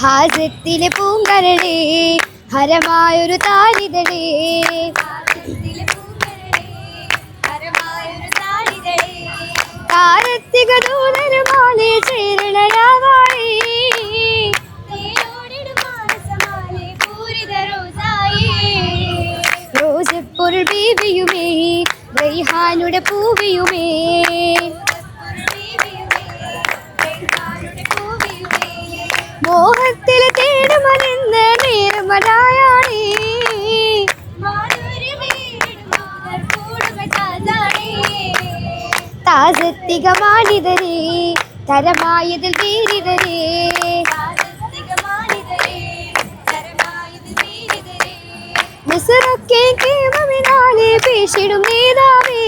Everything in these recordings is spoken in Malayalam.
ഹാസത്തിലെ പൂങ്കരളേ ഹരമായൊരു താലിതളേ കാരത്തിക ദൂതരുമാലേ ചേരണരാവായി റോസപ്പൊരുൾ ബീവിയുമേ റൈഹാനുടെ പൂവിയുമേ മോഹത്തിൽ തേടുമലെന്ന നേരമതായാണേ താസത്തികമാണിതരേ തരമായതിൽ വീരിതരേ മിസറൊക്കെ കേമവിനാലെ പേശിടും നേതാവേ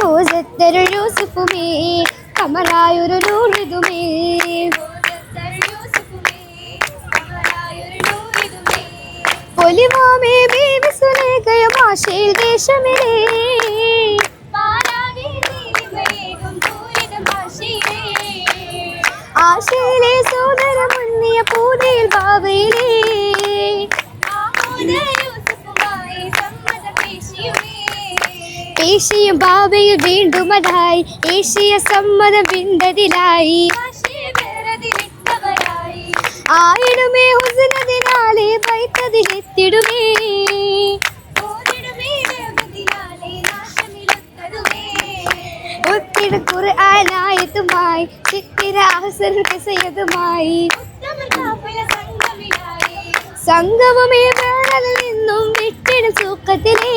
കോസത്തരു യൂസുഫുമേ കമലായൊരു നൂറിതുമേ പൊലിവാമേ ബേബി സുലേഖയമാശയിൽ ദേശമിലേ ആശയിലെ സോദര മുന്നിയ പൂതയിൽ ബാവയിലേ ഏഷ്യ ബാബയിൽ വീണ്ടുമതായി ഏഷ്യ സമ്മതം വിണ്ടതിലായി ആയിടുമേ ഹുസ്നതിനാലെ ബൈത്തതിലെത്തിടുമേ ഒത്തിരി ഖുർആനായതുമായി ചിത്തിര അഹ്സൻ കസയതുമായി സംഗമമേ വേണലിൽ നിന്നും വിട്ടിടും സൂക്കത്തിലേ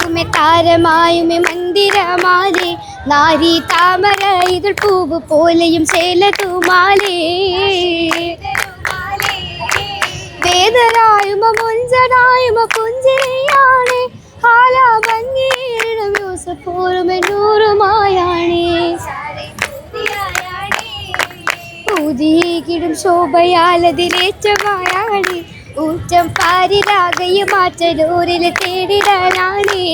ുമെ താരമായുമെ മന്ദിരമാലേ നാരി താമര ഇതിൽ പൂവ് പോലെയും ചേലതുമാലേ വേദനായുമ മുഞ്ചനായുമ പുഞ്ചിരിയാണേ ഹാലാ ഭംഗിയിടും യൂസഫൂറുമെ നൂറുമായാണേ ൂതിയിടും ശോഭയാലതിലേറ്റമായാണേ ഊറ്റം പാരിരാകയും മാറ്റലൂരിൽ തേടിടാനാണേ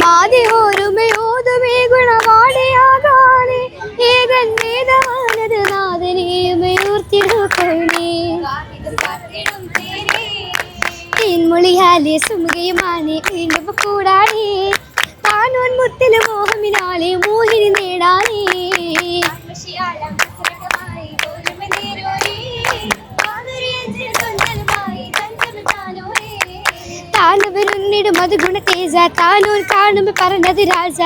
മാതി ഓരുമയോതുമേ ഗുണവാടിയാകാനേ ഏകൻ വേദമാനത് നാദനെയുമേ ഊർത്തിടുക്കണേ തേൻമൊഴിയാലെ സുമുഖയുമാനെ വീണ്ടും കൂടാനേ താനോൻ മുത്തില് മോഹമിനാലെ മോഹിനി നേടാനേ താനവരുന്നിടും അത് ഗുണതേജ താനൂർ കാണുമ്പോ പറഞ്ഞത് രാജ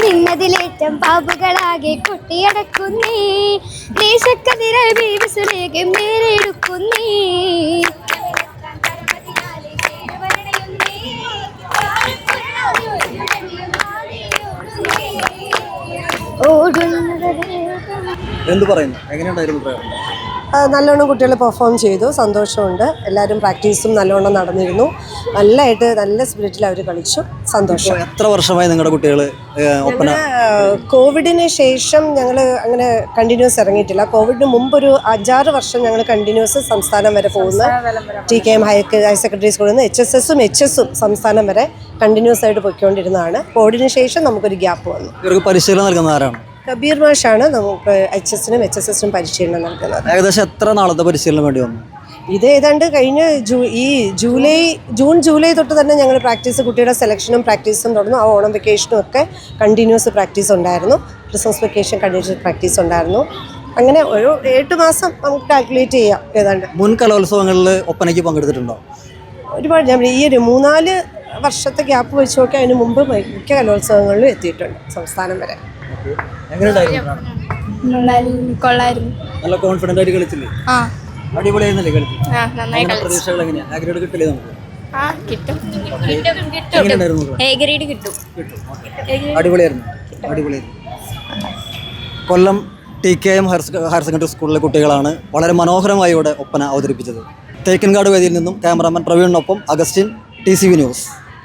നിന്നതിലേറ്റം പാപുകളാകെ കൊട്ടിയടക്കുന്നേ ദേശക്കതിര ബീവി സുലേഖം നേരെടുക്കുന്നേ എന്ത് പറയുന്നു, എങ്ങനെയുണ്ടായിരുന്നു പ്രകടനം? നല്ലോണം കുട്ടികൾ പെർഫോം ചെയ്തു, സന്തോഷമുണ്ട്. എല്ലാവരും പ്രാക്ടീസും നല്ലോണം നടന്നിരുന്നു. നല്ലതായിട്ട് നല്ല സ്പിരിറ്റിൽ അവർ കളിച്ചു. സന്തോഷം. എത്ര വർഷമായി നിങ്ങളുടെ കുട്ടികൾ ഒപ്പന? കോവിഡിന് ശേഷം ഞങ്ങൾ അങ്ങനെ കണ്ടിന്യൂസ് ഇറങ്ങിയിട്ടില്ല. കോവിഡിന് മുമ്പൊരു 5-6 വർഷം ഞങ്ങൾ കണ്ടിന്യൂസ് സംസ്ഥാനം വരെ പോകുന്ന TKM ഹയർ സെക്കൻഡറി സ്കൂളിൽ നിന്ന് HSS-ഉം HS-ഉം സംസ്ഥാനം വരെ കണ്ടിന്യൂസ് ആയിട്ട് പോയിക്കൊണ്ടിരുന്നതാണ്. കോവിഡിന് ശേഷം നമുക്കൊരു ഗ്യാപ്പ് വന്നു. ഇവർക്ക് പരിശീലനം നൽകുന്ന ആരാണ്? കബീർ മാഷാണ് നമുക്ക് HS-നും HSS-നും പരിശീലനം നൽകുന്നത്. ഏകദേശം എത്ര നാളത്തെ പരിശീലനം വേണ്ടി വന്നു? ഇത് ഏതാണ്ട് കഴിഞ്ഞ ജൂൺ ജൂലൈ തൊട്ട് തന്നെ ഞങ്ങൾ പ്രാക്ടീസ്, കുട്ടിയുടെ സെലക്ഷനും പ്രാക്ടീസും തുടർന്നു. ആ ഓണം വെക്കേഷനും ഒക്കെ കണ്ടിന്യൂസ് പ്രാക്ടീസ് ഉണ്ടായിരുന്നു. ക്രിസ്മസ് വെക്കേഷൻ കണ്ടിന്യൂസ് പ്രാക്ടീസ് ഉണ്ടായിരുന്നു. അങ്ങനെ ഒരു 8 മാസം നമുക്ക് കാൽക്കുലേറ്റ് ചെയ്യാം. ഏതാണ്ട് മുൻ കലോത്സവങ്ങളിൽ ഒപ്പനയ്ക്ക് പങ്കെടുത്തിട്ടുണ്ടോ? ഒരുപാട്. ഞാൻ ഈ ഒരു 3-4 വർഷത്തെ ഗ്യാപ്പ് വെച്ച് നോക്കി അതിന് മുമ്പ് മിക്ക കലോത്സവങ്ങളിലും എത്തിയിട്ടുണ്ട്, സംസ്ഥാനം വരെ. കൊള്ളായിരുന്നു. നല്ല കോൺഫിഡന്റ് ആയിട്ട് കളിച്ചില്ലേ? അടിപൊളിയായിരുന്നല്ലേ കളിച്ചു? പ്രതീക്ഷകൾ എങ്ങനെയാ? A ഗ്രേഡ് കിട്ടില്ലേ നമുക്ക്? അടിപൊളിയായിരുന്നു. കൊല്ലം TKM ഹയർ സെക്കൻഡറി സ്കൂളിലെ കുട്ടികളാണ് വളരെ മനോഹരമായി ഇവിടെ ഒപ്പന അവതരിപ്പിച്ചത്. തേക്കിൻകാട് വേദിയിൽ നിന്നും ക്യാമറാമാൻ പ്രവീണിനൊപ്പം അഗസ്റ്റിൻ, TCV ന്യൂസ്.